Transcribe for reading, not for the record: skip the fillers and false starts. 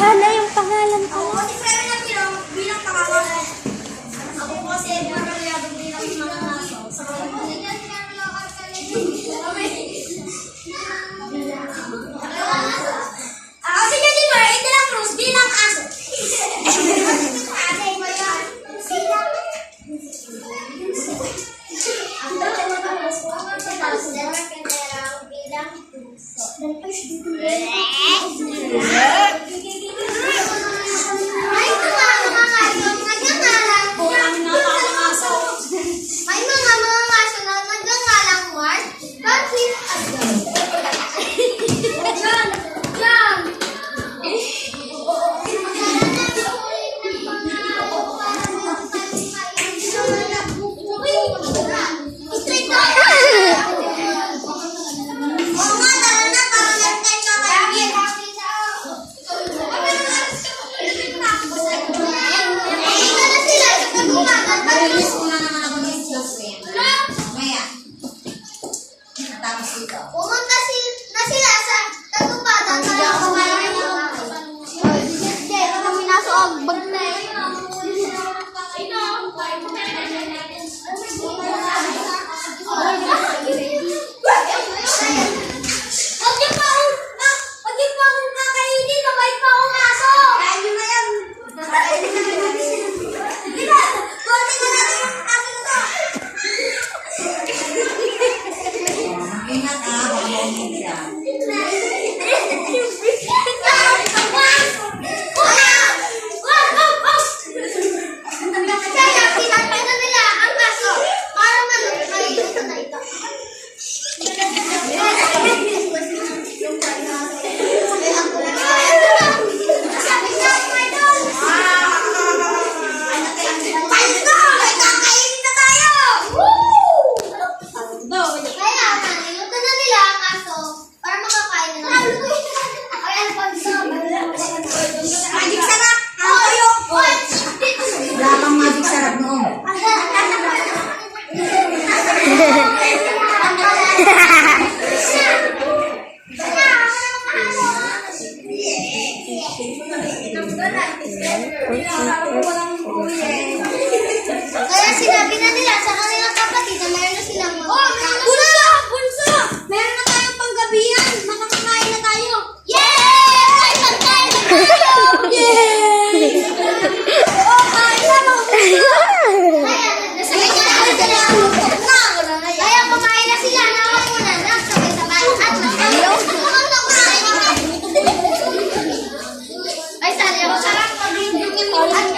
Hala, yung pangalan ko. Ako si Freddy na bilang pangalan. Ako po si Maryado bilang mga aso. Sa ako si Jennifer de la Cruz bilang aso. Pumunta na sila sa Tagubatan. Hindi, kami nasa Ogbag na eh. Kaya sinabi na nila sa kanilang kapatid na meron na silang bunso! Meron na tayong panggabihan! Makakakain na tayo! Yay! Magkain na tayo! Yay! Oo, kain na mo! Kaya kumain na sila na ako muna na sabay-sabay at ay, sali ako sarap pag-ibigin mo at ang